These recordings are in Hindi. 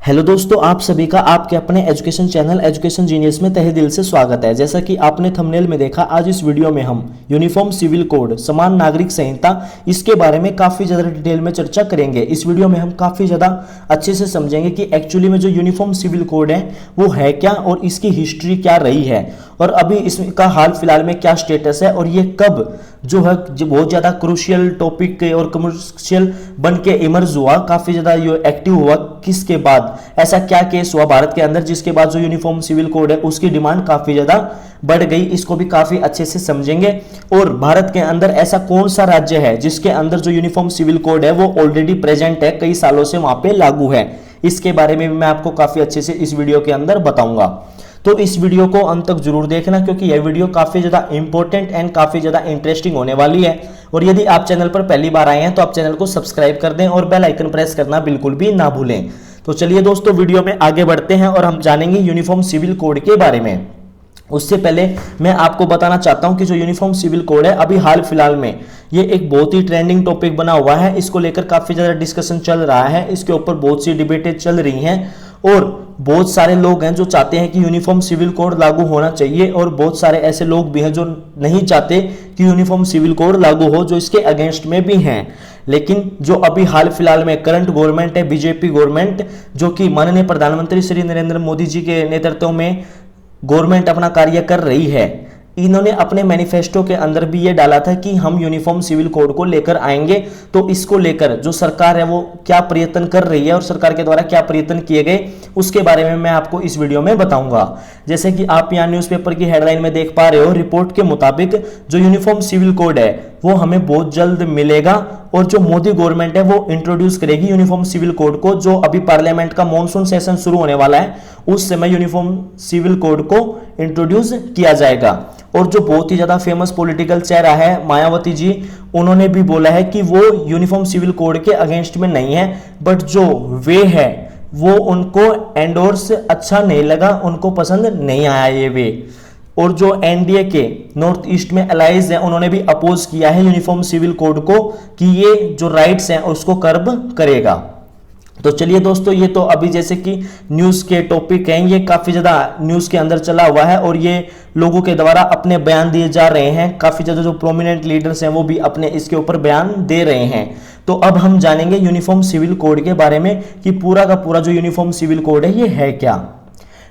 हेलो दोस्तों, आप सभी का आपके अपने एजुकेशन चैनल एजुकेशन जीनियस में तहे दिल से स्वागत है। जैसा कि आपने थंबनेल में देखा, आज इस वीडियो में हम यूनिफॉर्म सिविल कोड समान नागरिक संहिता इसके बारे में काफ़ी ज़्यादा डिटेल में चर्चा करेंगे। इस वीडियो में हम काफ़ी ज़्यादा अच्छे से समझेंगे कि एक्चुअली में जो यूनिफॉर्म सिविल कोड है वो है क्या और इसकी हिस्ट्री क्या रही है और अभी इसका हाल फिलहाल में क्या स्टेटस है और ये कब जो है बहुत ज़्यादा क्रूशियल टॉपिक और कमर्शियल बन के इमर्ज हुआ, काफ़ी ज़्यादा ये एक्टिव हुआ, किसके बाद ऐसा क्या केस हुआ भारत के अंदर जिसके बाद जो यूनिफॉर्म सिविल कोड है उसकी डिमांड काफ़ी ज़्यादा बढ़ गई। इसको भी काफ़ी अच्छे से समझेंगे। और भारत के अंदर ऐसा कौन सा राज्य है जिसके अंदर जो यूनिफॉर्म सिविल कोड है वो ऑलरेडी प्रेजेंट है, कई सालों से वहाँ पे लागू है, इसके बारे में भी मैं आपको काफ़ी अच्छे से इस वीडियो के अंदर बताऊंगा। तो इस वीडियो को अंत तक जरूर देखना क्योंकि यह वीडियो काफ़ी ज़्यादा इंपॉर्टेंट एंड काफ़ी ज़्यादा इंटरेस्टिंग होने वाली है। और यदि आप चैनल पर पहली बार आए हैं तो आप चैनल को सब्सक्राइब कर दें और बेल आइकन प्रेस करना बिल्कुल भी ना भूलें। तो चलिए दोस्तों, वीडियो में आगे बढ़ते हैं और हम जानेंगे यूनिफॉर्म सिविल कोड के बारे में। उससे पहले मैं आपको बताना चाहता हूं कि जो यूनिफॉर्म सिविल कोड है अभी हाल फिलहाल में ये एक बहुत ही ट्रेंडिंग टॉपिक बना हुआ है। इसको लेकर काफ़ी ज़्यादा डिस्कशन चल रहा है, इसके ऊपर बहुत सी डिबेटें चल रही हैं और बहुत सारे लोग हैं जो चाहते हैं कि यूनिफॉर्म सिविल कोड लागू होना चाहिए और बहुत सारे ऐसे लोग भी हैं जो नहीं चाहते कि यूनिफॉर्म सिविल कोड लागू हो, जो इसके अगेंस्ट में भी हैं। लेकिन जो अभी हाल फिलहाल में करंट गवर्नमेंट है, बीजेपी गवर्नमेंट, जो कि माननीय प्रधानमंत्री श्री नरेंद्र मोदी जी के नेतृत्व में गवर्नमेंट अपना कार्य कर रही है, इन्होंने अपने मैनिफेस्टो के अंदर भी ये डाला था कि हम यूनिफॉर्म सिविल कोड को लेकर आएंगे। तो इसको लेकर जो सरकार है वो क्या प्रयत्न कर रही है और सरकार के द्वारा क्या प्रयत्न किए गए उसके बारे में मैं आपको इस वीडियो में बताऊंगा। जैसे कि आप यहाँ न्यूज़पेपर की हेडलाइन में देख पा रहे हो, रिपोर्ट के मुताबिक जो यूनिफॉर्म सिविल कोड है वो हमें बहुत जल्द मिलेगा और जो मोदी गवर्नमेंट है वो इंट्रोड्यूस करेगी यूनिफॉर्म सिविल कोड को। जो अभी पार्लियामेंट का मॉनसून सेशन शुरू होने वाला है उस समय यूनिफॉर्म सिविल कोड को इंट्रोड्यूस किया जाएगा। और जो बहुत ही ज्यादा फेमस पॉलिटिकल चेहरा है मायावती जी, उन्होंने भी बोला है कि वो यूनिफॉर्म सिविल कोड के अगेंस्ट में नहीं है, बट जो वे है वो उनको एंडोर्स अच्छा नहीं लगा, उनको पसंद नहीं आया ये वे। और जो एनडीए के नॉर्थ ईस्ट में अलाइज है उन्होंने भी अपोज किया है यूनिफॉर्म सिविल कोड को कि ये जो राइट्स हैं उसको कर्ब करेगा। तो चलिए दोस्तों, ये तो अभी जैसे कि न्यूज़ के टॉपिक हैं, ये काफ़ी ज़्यादा न्यूज़ के अंदर चला हुआ है और ये लोगों के द्वारा अपने बयान दिए जा रहे हैं। काफ़ी ज़्यादा जो प्रोमिनेंट लीडर्स हैं वो भी अपने इसके ऊपर बयान दे रहे हैं। तो अब हम जानेंगे यूनिफॉर्म सिविल कोड के बारे में कि पूरा का पूरा जो यूनिफॉर्म सिविल कोड है ये है क्या।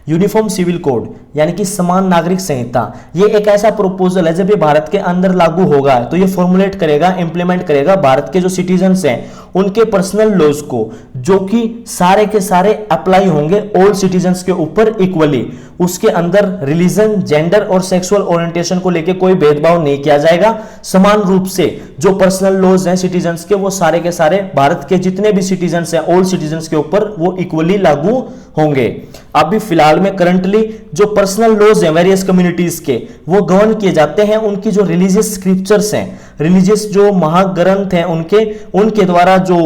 यूनिफॉर्म सिविल कोड यानी कि समान नागरिक संहिता, ये एक ऐसा प्रोपोजल है जब ये भारत के अंदर लागू होगा तो ये फॉर्मुलेट करेगा, इंप्लीमेंट करेगा भारत के जो सिटीजन्स हैं उनके पर्सनल लॉज को, जो कि सारे के सारे अप्लाई होंगे ऑल सिटीजन्स के ऊपर इक्वली। उसके अंदर रिलीजन, जेंडर और सेक्सुअल ओरिएंटेशन को लेकर कोई भेदभाव नहीं किया जाएगा। समान रूप से जो पर्सनल लॉज हैं सिटीजन्स के वो सारे के सारे भारत के जितने भी सिटीजन्स हैं ऑल सिटीजन्स के ऊपर वो इक्वली लागू होंगे। अभी फिलहाल में करंटली जो पर्सनल लॉज हैं वेरियस कम्युनिटीज के वो गवर्न किए जाते हैं उनकी जो रिलीजियस स्क्रिप्चर्स हैं, रिलीजियस जो महाग्रंथ हैं उनके द्वारा जो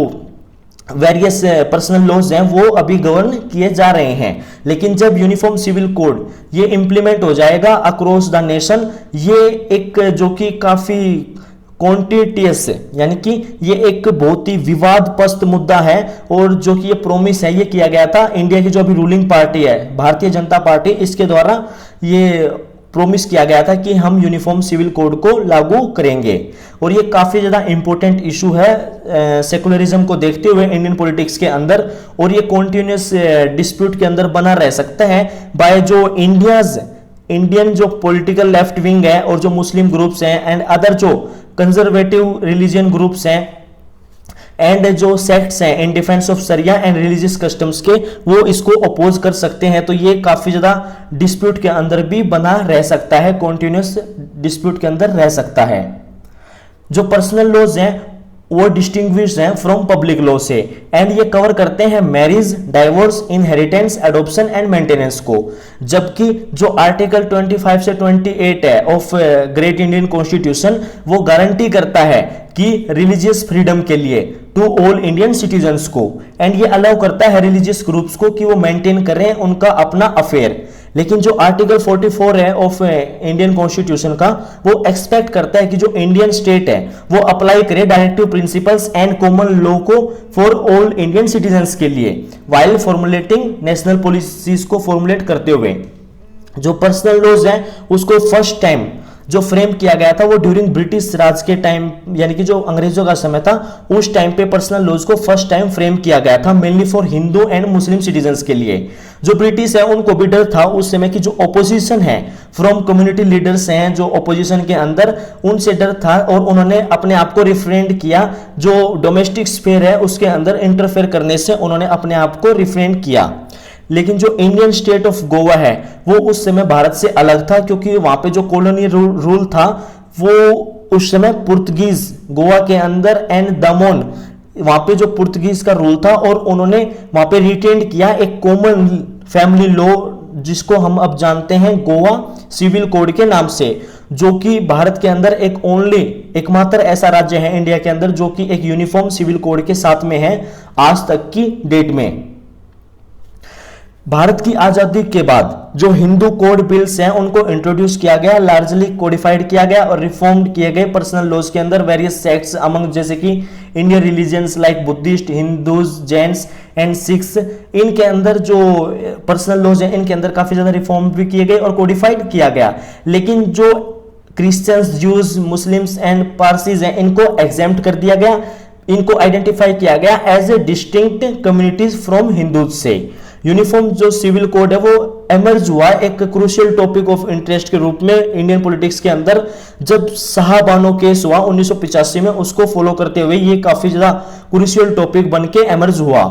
वेरियस पर्सनल लॉज हैं वो अभी गवर्न किए जा रहे हैं। लेकिन जब यूनिफॉर्म सिविल कोड ये इंप्लीमेंट हो जाएगा अक्रॉस द नेशन, ये एक जो कि काफी कॉन्टिटियस यानी कि ये एक बहुत ही विवादग्रस्त मुद्दा है और जो कि ये प्रॉमिस है ये किया गया था इंडिया की जो अभी रूलिंग पार्टी है भारतीय जनता पार्टी, इसके द्वारा ये प्रॉमिस किया गया था कि हम यूनिफॉर्म सिविल कोड को लागू करेंगे। और ये काफ़ी ज़्यादा इंपॉर्टेंट इशू है सेकुलरिज्म को देखते हुए इंडियन पॉलिटिक्स के अंदर, और ये कॉन्टिन्यूस डिस्प्यूट के अंदर बना रह सकता है बाय जो इंडियन जो पॉलिटिकल लेफ्ट विंग है और जो मुस्लिम ग्रुप्स हैं एंड अदर जो कंजर्वेटिव रिलीजियन ग्रुप्स हैं एंड जो सेक्ट्स हैं इन डिफेंस ऑफ शरिया एंड रिलीजियस कस्टम्स के, वो इसको अपोज कर सकते हैं। तो ये काफी ज्यादा डिस्प्यूट के अंदर भी बना रह सकता है, कॉन्टिन्यूस डिस्प्यूट के अंदर रह सकता है। जो पर्सनल लॉज हैं वो डिस्टिंग्विश हैं फ्रॉम पब्लिक लॉ से एंड ये कवर करते हैं marriage, divorce, inheritance, adoption and maintenance को। जबकि जो आर्टिकल 25 से 28 है ऑफ ग्रेट इंडियन कॉन्स्टिट्यूशन वो गारंटी करता है कि रिलीजियस फ्रीडम के लिए टू ऑल इंडियन सिटीजन्स को, एंड ये अलाउ करता है रिलीजियस ग्रुप्स को कि वो मेंटेन करें उनका अपना अफेयर लेकिन जो आर्टिकल 44 है ऑफ इंडियन कॉन्स्टिट्यूशन का, वो एक्सपेक्ट करता है कि जो इंडियन स्टेट है वो अप्लाई करे directive principles and common law को फॉर ऑल इंडियन सिटीजन्स के लिए, वाइल फॉर्मुलेटिंग नेशनल पॉलिसीज को फॉर्मुलेट करते हुए। जो पर्सनल लॉज हैं उसको फर्स्ट टाइम जो फ्रेम किया गया था वो ड्यूरिंग ब्रिटिश राज के टाइम, यानी कि जो अंग्रेजों का समय था उस टाइम पे पर्सनल लॉज को फर्स्ट टाइम फ्रेम किया गया था, mainly for Hindu and Muslim citizens के लिए। जो ब्रिटिश है उनको भी डर था उस समय की जो ऑपोजिशन है फ्रॉम कम्युनिटी लीडर्स हैं जो ऑपोजिशन के अंदर, उनसे डर था और उन्होंने अपने आप को रिफ्रेंड किया, जो डोमेस्टिक स्फीयर है उसके अंदर इंटरफेयर करने से उन्होंने अपने आप को रिफ्रेंड किया। लेकिन जो इंडियन स्टेट ऑफ गोवा है वो उस समय भारत से अलग था, क्योंकि वहां पे जो कॉलोनियल रूल था वो उस समय पुर्तगीज गोवा के अंदर एंड दमन, वहां पे जो पुर्तगीज का रूल था और उन्होंने वहां पे रिटेन किया एक कॉमन फैमिली लॉ जिसको हम अब जानते हैं गोवा सिविल कोड के नाम से, जो कि भारत के अंदर एकमात्र ऐसा राज्य है इंडिया के अंदर जो कि एक यूनिफॉर्म सिविल कोड के साथ में है आज तक की डेट में। भारत की आजादी के बाद जो हिंदू कोड बिल्स हैं उनको इंट्रोड्यूस किया गया, लार्जली कोडिफाइड किया गया और रिफॉर्म्ड किए गए पर्सनल लॉज के अंदर वेरियस सेक्ट्स अमंग, जैसे कि Indian religions like Buddhist, Hindus, Jains and Sikhs, इनके अंदर जो पर्सनल लॉज हैं इनके अंदर काफी ज्यादा रिफॉर्म भी किए गए और कोडिफाइड किया गया। लेकिन जो Christians, Jews, Muslims and Parsis हैं इनको एग्जेम्प्ट कर दिया गया, इनको आइडेंटिफाई किया गया as a distinct communities from Hindus से। यूनिफॉर्म जो सिविल कोड है वो एमर्ज हुआ एक क्रूशियल टॉपिक ऑफ इंटरेस्ट के रूप में इंडियन पॉलिटिक्स के अंदर, जब शाहबानो केस हुआ 1985 में, उसको फॉलो करते हुए ये काफी ज्यादा क्रूशियल टॉपिक बन के एमर्ज हुआ।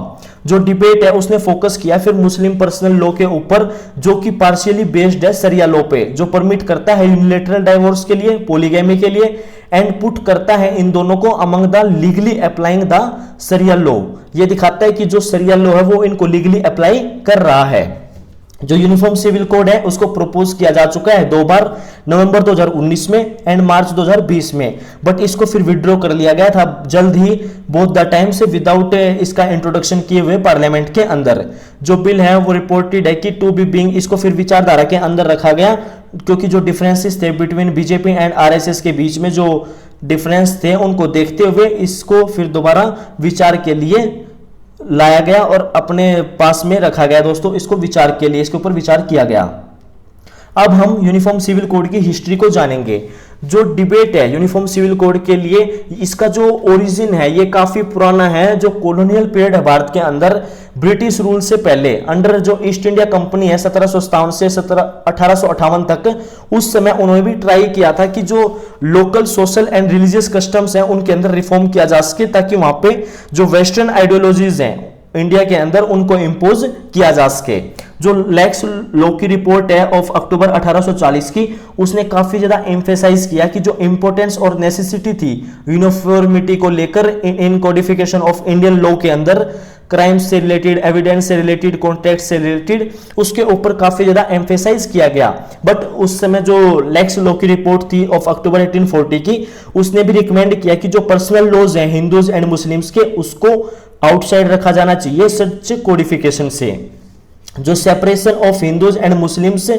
जो डिबेट है उसने फोकस किया फिर मुस्लिम पर्सनल लॉ के ऊपर, जो कि पार्शियली बेस्ड है सरिया लॉ पे, जो परमिट करता है यूनिलैटरल डाइवोर्स के लिए, पॉलीगैमी के लिए, एंड पुट करता है इन दोनों को among the legally applying the सरिया लॉ। ये दिखाता है कि जो सरिया लॉ है वो इनको लीगली अप्लाई कर रहा है। जो यूनिफॉर्म सिविल कोड है उसको प्रपोज किया जा चुका है 2 बार, नवंबर 2019 में एंड मार्च 2020 में, बट इसको फिर विड्रॉ कर लिया गया था जल्द ही, बोथ द टाइम से, विदाउट इसका इंट्रोडक्शन किए हुए पार्लियामेंट के अंदर। जो बिल है वो रिपोर्टेड है कि टू बी बीइंग, इसको फिर विचारधारा के अंदर रखा गया, क्योंकि जो डिफरेंसेस थे बिटवीन बीजेपी एंड आरएसएस के बीच में जो डिफरेंस थे उनको देखते हुए इसको फिर दोबारा विचार के लिए लाया गया और अपने पास में रखा गया। दोस्तों इसको विचार के लिए, इसके ऊपर विचार किया गया। अब हम यूनिफॉर्म सिविल कोड की हिस्ट्री को जानेंगे। जो डिबेट है यूनिफॉर्म सिविल कोड के लिए, इसका जो ओरिजिन है ये काफी पुराना है। जो कॉलोनियल पीरियड है भारत के अंदर ब्रिटिश रूल से पहले, अंडर जो ईस्ट इंडिया कंपनी है 1757 से 1858 तक, उस समय उन्होंने भी ट्राई किया था कि जो local social and religious customs हैं उनके अंदर रिफॉर्म किया जा सके, ताकि वहां पे जो वेस्टर्न आइडियोलॉजीज हैं इंडिया के अंदर उनको इंपोज किया जा सके। जो लैक्स लॉ की रिपोर्ट है ऑफ अक्टूबर 1840 की, उसने काफी ज्यादा एम्फेसाइज किया कि जो इंपोर्टेंस और नेसेसिटी थी यूनिफॉर्मिटी को लेकर इन कोडिफिकेशन ऑफ इंडियन लॉ के अंदर, क्राइम से रिलेटेड, एविडेंस से रिलेटेड, कॉन्टेक्ट से रिलेटेड, उसके ऊपर काफी ज्यादा एम्फेसाइज किया गया। बट उस समय जो लैक्स लॉ की रिपोर्ट थी ऑफ अक्टूबर 1840 की, उसने भी रिकमेंड किया कि जो पर्सनल लॉज हैं हिंदूज एंड मुस्लिम्स के, उसको आउटसाइड रखा जाना चाहिए सच कोडिफिकेशन से। जो separation of Hindus and Muslims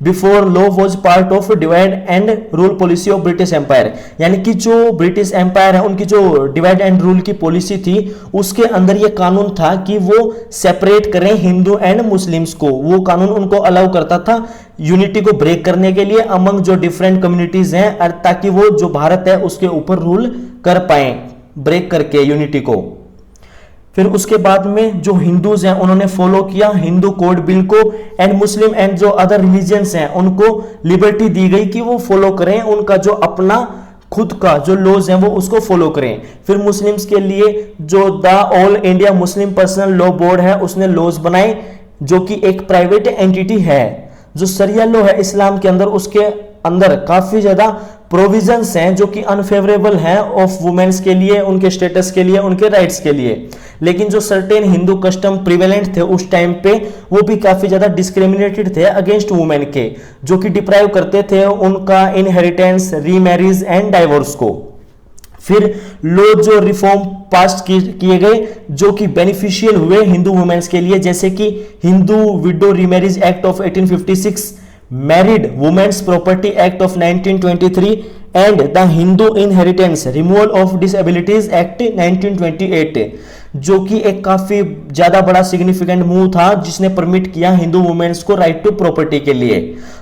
before law was part of divide and rule policy of British Empire, यानी कि जो ब्रिटिश एम्पायर है उनकी जो डिवाइड एंड रूल की पॉलिसी थी उसके अंदर ये कानून था कि वो सेपरेट करें हिंदू एंड मुस्लिम्स को। वो कानून उनको अलाउ करता था यूनिटी को ब्रेक करने के लिए अमंग जो डिफरेंट कम्युनिटीज हैं, ताकि वो जो भारत है उसके ऊपर रूल कर पाए ब्रेक करके यूनिटी को। फिर उसके बाद में जो हिंदूज हैं उन्होंने फॉलो किया हिंदू कोड बिल को, एंड मुस्लिम एंड जो अदर रिलीजियंस हैं उनको लिबर्टी दी गई कि वो फॉलो करें उनका जो अपना खुद का जो लॉज हैं वो उसको फॉलो करें। फिर मुस्लिम्स के लिए जो the all India Muslim personal law board है उसने लॉज बनाए, जो कि एक प्राइवेट एंटिटी है। जो सरिया लॉ है इस्लाम के अंदर, उसके अंदर काफी ज्यादा प्रोविजंस हैं जो कि अनफेवरेबल हैं ऑफ वुमेन्स के लिए, उनके स्टेटस के लिए, उनके राइट्स के लिए। लेकिन जो सर्टेन हिंदू कस्टम प्रिवेलेंट थे उस टाइम पे, वो भी काफी ज्यादा डिस्क्रिमिनेटेड थे अगेंस्ट वुमेन के, जो कि डिप्राइव करते थे उनका इनहेरिटेंस, रीमैरिज एंड डाइवोर्स को। फिर लो जो रिफॉर्म पास किए गए जो कि बेनिफिशियल हुए हिंदू वुमेन्स के लिए, जैसे कि Hindu widow remarriage act of 1856, married women's property act of 1923 and the Hindu inheritance removal of disabilities act 1928, जो कि एक काफी ज्यादा बड़ा सिग्निफिकेंट मूव था जिसने परमिट किया हिंदू वुमेन्स को राइट टू प्रॉपर्टी के लिए।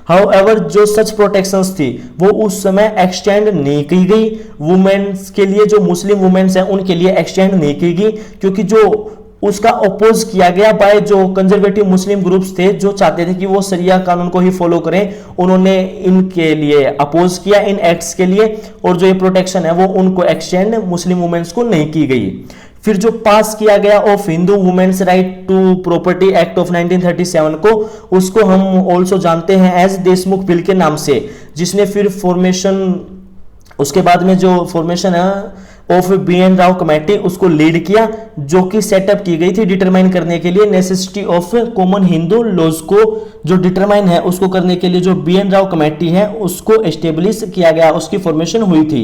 हाउएवर जो सच प्रोटेक्शंस थी वो उस समय एक्सटेंड नहीं की गई वुमेन्स के लिए, जो मुस्लिम वुमेन्स हैं उनके लिए एक्सटेंड नहीं की गई, क्योंकि जो उसका अपोज किया गया बाय जो कंजर्वेटिव मुस्लिम ग्रुप्स थे जो चाहते थे कि वो शरिया कानून को ही फॉलो करें, उन्होंने इनके लिए अपोज किया इन एक्ट्स के लिए, और जो ये प्रोटेक्शन है वो उनको एक्सटेंड मुस्लिम वुमेन्स को नहीं की गई। फिर जो पास किया गया of Hindu women's right to property act of 1937 को, उसको हम ऑल्सो जानते हैं एज देशमुख बिल के नाम से, जिसने फिर फॉर्मेशन, उसके बाद में जो फॉर्मेशन है ऑफ BN राव कमेटी उसको लीड किया, जो कि सेटअप की गई थी डिटरमाइन करने के लिए necessity of common Hindu laws को जो डिटरमाइन है उसको करने के लिए जो BN राव कमेटी है उसको एस्टेब्लिश किया गया, उसकी फॉर्मेशन हुई थी।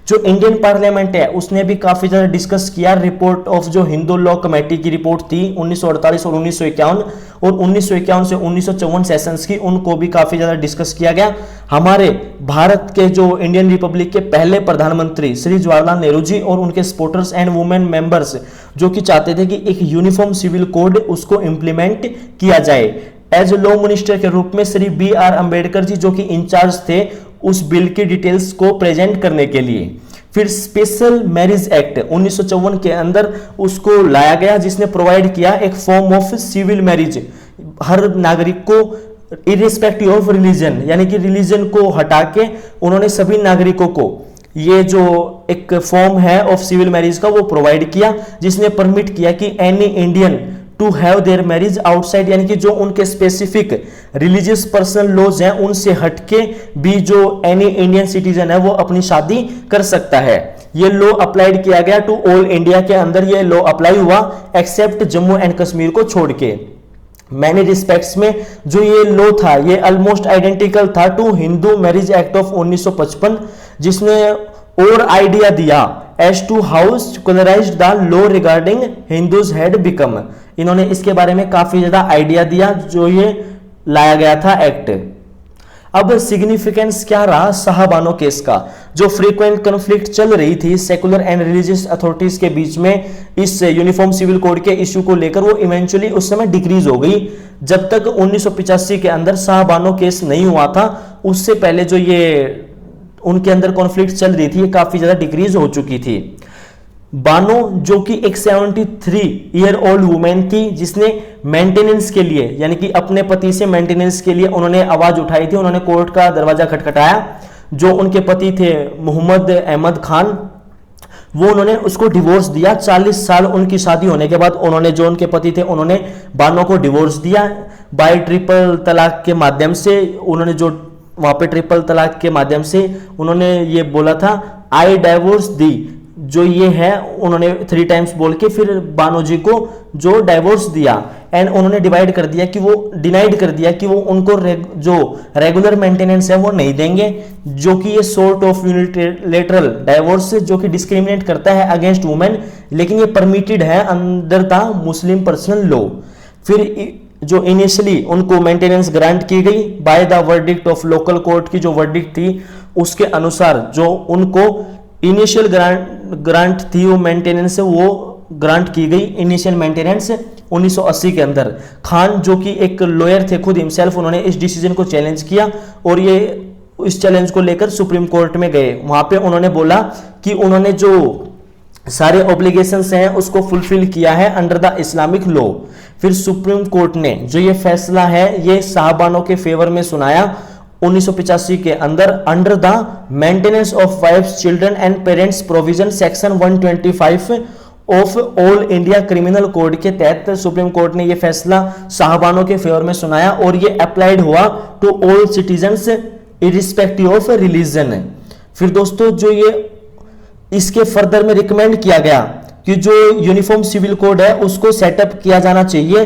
जो इंडियन पार्लियामेंट है उसने भी काफी ज्यादा डिस्कस किया रिपोर्ट ऑफ जो हिंदू लॉ कमेटी की रिपोर्ट थी 1948 और 1951 और 1951 से 1954 सेशंस की, उनको भी काफी ज्यादा डिस्कस किया गया। हमारे भारत के जो इंडियन रिपब्लिक के पहले प्रधानमंत्री श्री जवाहरलाल नेहरू जी और उनके सपोर्टर्स एंड वुमेन मेंबर्स जो कि चाहते थे कि एक यूनिफॉर्म सिविल कोड उसको इंप्लीमेंट किया जाए, एज लॉ मिनिस्टर के रूप में श्री BR अंबेडकर जी जो कि इंचार्ज थे उस बिल की डिटेल्स को प्रेजेंट करने के लिए। फिर स्पेशल मैरिज एक्ट 1954 के अंदर उसको लाया गया, जिसने प्रोवाइड किया एक फॉर्म ऑफ सिविल मैरिज हर नागरिक को इरिस्पेक्टिव ऑफ रिलीजन, यानी कि रिलीजन को हटा के उन्होंने सभी नागरिकों को ये जो एक फॉर्म है ऑफ सिविल मैरिज का वो प्रोवाइड किया, जिसने परमिट किया कि any Indian to have their marriage outside, यानी कि जो उनके स्पेसिफिक रिलीजियस पर्सनल लॉज हैं उनसे हटके भी जो एनी इंडियन सिटीजन है वो अपनी शादी कर सकता है। ये लॉ अप्लाइड किया गया टू ऑल इंडिया के अंदर, ये लॉ अप्लाई हुआ एक्सेप्ट जम्मू एंड कश्मीर को छोड़ के। मैनी रिस्पेक्ट्स में जो ये लॉ था ये ऑलमोस्ट आइडेंटिकल था to Hindu marriage act of 1955, जिसने और आइडिया दिया as to how secularised the law regarding Hindus had become. इन्होंने इसके बारे में काफी ज्यादा आइडिया दिया जो ये लाया गया था एक्ट। अब सिग्निफिकेंस क्या रहा साहबानो केस का, जो फ्रीक्वेंट कॉन्फ्लिक्ट चल रही थी सेकुलर एंड रिलीजियस अथॉरिटीज के बीच में इस यूनिफॉर्म सिविल कोड के इश्यू को लेकर, वो इवेंचुअली उस समय डिक्रीज हो गई। जब तक 1985 के अंदर साहबानो केस नहीं हुआ था उससे पहले जो ये उनके अंदर कॉन्फ्लिक्ट चल रही थी ये काफी ज्यादा डिक्रीज हो चुकी थी। बानो जो कि एक 73 ईयर ओल्ड वुमेन थी जिसने मेंटेनेंस के लिए, यानी कि अपने पति से मेंटेनेंस के लिए उन्होंने आवाज उठाई थी, उन्होंने कोर्ट का दरवाजा खटखटाया। जो उनके पति थे मोहम्मद अहमद खान, वो उन्होंने उसको डिवोर्स दिया। 40 साल उनकी शादी होने के बाद उन्होंने, जो उनके पति थे, उन्होंने बानो को डिवोर्स दिया बाय ट्रिपल तलाक के माध्यम से। उन्होंने जो वहां पे ट्रिपल तलाक के माध्यम से उन्होंने ये बोला था आई डाइवोर्स दी, जो ये है उन्होंने 3 टाइम्स बोल के फिर बानो जी को जो डाइवोर्स दिया, एंड उन्होंने डिवाइड कर दिया कि वो डिनाइड कर दिया कि वो उनको जो रेगुलर मेंटेनेंस है वो नहीं देंगे, जो कि ये सॉर्ट ऑफ यूनिलेटरल डाइवोर्स जो कि डिस्क्रिमिनेट करता है अगेंस्ट वुमेन, लेकिन ये परमिटेड है under the Muslim personal law. फिर जो इनिशियली उनको मेंटेनेंस ग्रांट की गई by the verdict of local court की जो वर्डिक्ट थी उसके अनुसार जो उनको इनिशियल ग्रांट थी वो मेंटेनेंस वो ग्रांट की गई, इनिशियल मेंटेनेंस 1980 के अंदर। खान जो कि एक लॉयर थे खुद हिमसेल्फ, उन्होंने इस डिसीजन को चैलेंज किया और ये इस चैलेंज को लेकर सुप्रीम कोर्ट में गए। वहां पे उन्होंने बोला कि उन्होंने जो सारे ऑब्लिगेशंस हैं उसको फुलफिल किया है अंडर द इस्लामिक लॉ। फिर सुप्रीम कोर्ट ने जो ये फैसला है ये साहबानों के फेवर में सुनाया 1985 के अंदर under the maintenance of wife's children and parents provision section 125 of all India criminal code के तहत सुप्रीम कोर्ट ने यह फैसला साहबानों के फेवर में सुनाया और ये अप्लाइड हुआ to all citizens irrespective of religion. फिर दोस्तों जो ये इसके फर्दर में रिकमेंड किया गया कि जो यूनिफॉर्म सिविल कोड है उसको सेटअप किया जाना चाहिए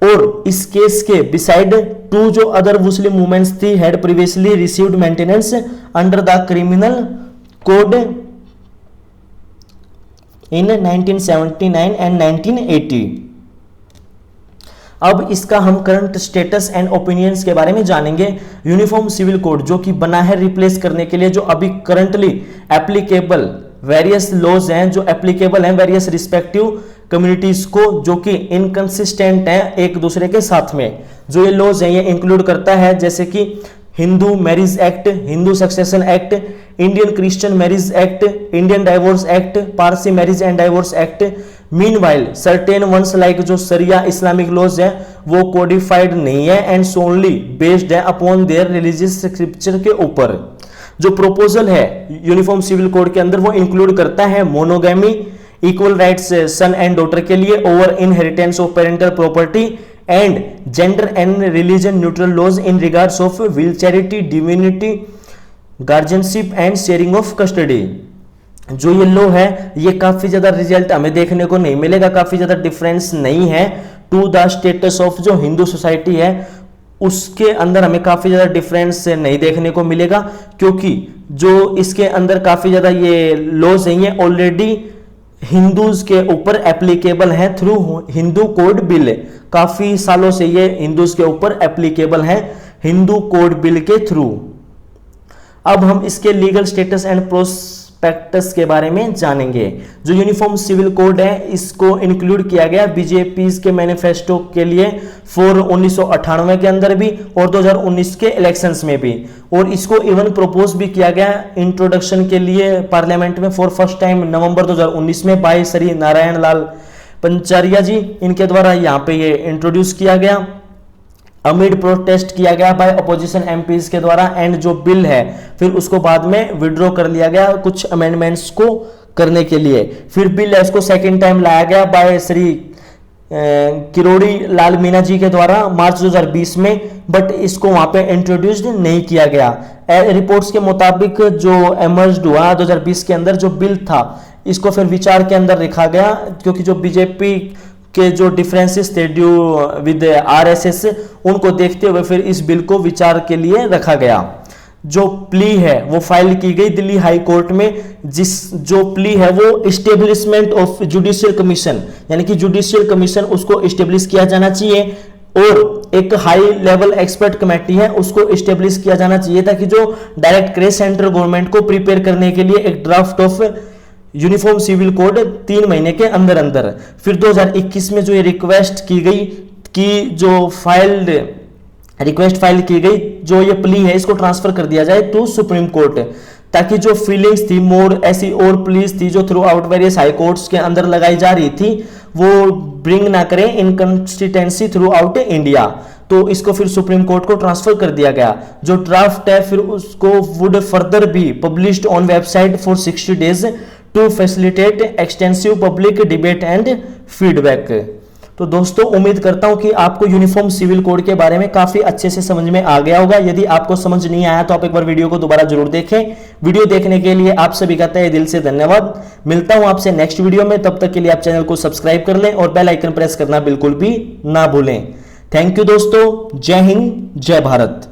और इस केस के बिसाइड 2 जो अदर मुस्लिम वुमेन्स थी had previously received maintenance under the criminal code in 1979 and 1980। अब इसका हम करंट स्टेटस एंड ओपिनियंस के बारे में जानेंगे। यूनिफॉर्म सिविल कोड जो कि बना है रिप्लेस करने के लिए जो अभी करंटली एप्लीकेबल वेरियस लॉज हैं, जो एप्लीकेबल हैं वेरियस रिस्पेक्टिव कम्युनिटीज को, जो कि इनकंसिस्टेंट हैं एक दूसरे के साथ में। जो ये लॉज हैं ये इंक्लूड करता है जैसे कि Hindu marriage act, Hindu succession act, Indian Christian marriage act, Indian divorce act, Parsi marriage and divorce act. Meanwhile certain ones like जो सरिया इस्लामिक लॉज है वो कोडिफाइड नहीं है एंड सोनली बेस्ड है अपॉन देयर रिलीजियस स्क्रिप्चर के ऊपर। जो प्रोपोजल है यूनिफॉर्म सिविल कोड के अंदर वो इंक्लूड करता है monogamy, equal rights son and daughter के लिए over inheritance of parental property and gender and religion neutral laws in regards of will, charity, divinity, guardianship and sharing of custody. जो ये लॉ है ये काफी ज्यादा रिजल्ट हमें देखने को नहीं मिलेगा, काफी ज्यादा डिफरेंस नहीं है टू द स्टेटस ऑफ जो हिंदू सोसाइटी है उसके अंदर हमें काफी ज्यादा डिफरेंस नहीं देखने को मिलेगा, क्योंकि जो इसके अंदर काफी ज्यादा ये लॉज हैं ये ऑलरेडी हिंदूज के ऊपर एप्लीकेबल है थ्रू हिंदू कोड बिल। काफी सालों से ये हिंदूज के ऊपर एप्लीकेबल है हिंदू कोड बिल के थ्रू। अब हम इसके लीगल स्टेटस एंड प्रोस्पेक्टस के बारे में जानेंगे। जो यूनिफॉर्म सिविल कोड है इसको इंक्लूड किया गया बीजेपी के मैनिफेस्टो के लिए फॉर 1998 के अंदर भी और 2019 के इलेक्शंस में भी, और इसको इवन प्रपोज भी किया गया इंट्रोडक्शन के लिए पार्लियामेंट में फॉर फर्स्ट टाइम नवंबर 2019 में बाय श्री नारायण लाल पंचारिया जी, इनके द्वारा यहाँ पे ये इंट्रोड्यूस किया गया। अमिड प्रोटेस्ट किया गया बाय अपोजिशन एमपीज के द्वारा एंड जो बिल है फिर उसको बाद में विड्रॉ कर लिया गया कुछ अमेंडमेंट्स को करने के लिए। फिर बिल है उसको सेकेंड टाइम लाया गया बाय श्री किरोड़ी लाल मीना जी के द्वारा मार्च 2020 में, बट इसको वहां पे इंट्रोड्यूस्ड नहीं किया गया। रिपोर्ट्स के मुताबिक जो एमर्ज्ड हुआ 2020 के अंदर जो बिल था इसको फिर विचार के अंदर रखा गया, क्योंकि जो बीजेपी के जो डिफरेंसेस थे ड्यू विद आरएसएस उनको देखते हुए फिर इस बिल को विचार के लिए रखा गया। जो प्ली है वो फाइल की गई दिल्ली हाई कोर्ट में, जो प्ली है वो इस्टेब्लिशमेंट ऑफ जुडिशियल कमीशन, यानी कि जुडिशियल कमीशन उसको इस्टेब्लिश किया जाना चाहिए और एक हाई लेवल एक्सपर्ट कमेटी है उसको इस्टेब्लिश किया जाना चाहिए ताकि जो डायरेक्ट करे सेंट्रल गवर्नमेंट को प्रिपेयर करने के लिए एक draft of uniform civil code 3 महीने के अंदर अंदर। फिर 2021 में जो ये रिक्वेस्ट की गई कि जो रिक्वेस्ट फाइल की गई जो ये प्ली है इसको ट्रांसफर कर दिया जाए टू सुप्रीम कोर्ट, ताकि जो फीलिंग्स थी मोर ऐसी और प्लीज थी जो through out various high courts के अंदर लगाई जा रही थी वो ब्रिंग ना करें इनकंसिस्टेंसी थ्रू आउट इंडिया, तो इसको फिर सुप्रीम कोर्ट को ट्रांसफर कर दिया गया। जो ड्राफ्ट है फिर उसको would further be published on website for 60 days to facilitate extensive public debate and feedback. तो दोस्तों उम्मीद करता हूं कि आपको यूनिफॉर्म सिविल कोड के बारे में काफी अच्छे से समझ में आ गया होगा। यदि आपको समझ नहीं आया तो आप एक बार वीडियो को दोबारा जरूर देखें। वीडियो देखने के लिए आप सभी का तहे दिल से धन्यवाद। मिलता हूं आपसे नेक्स्ट वीडियो में, तब तक के लिए आप चैनल को सब्सक्राइब कर लें और बेल आइकन प्रेस करना बिल्कुल भी ना भूलें। थैंक यू दोस्तों, जय हिंद, जय भारत।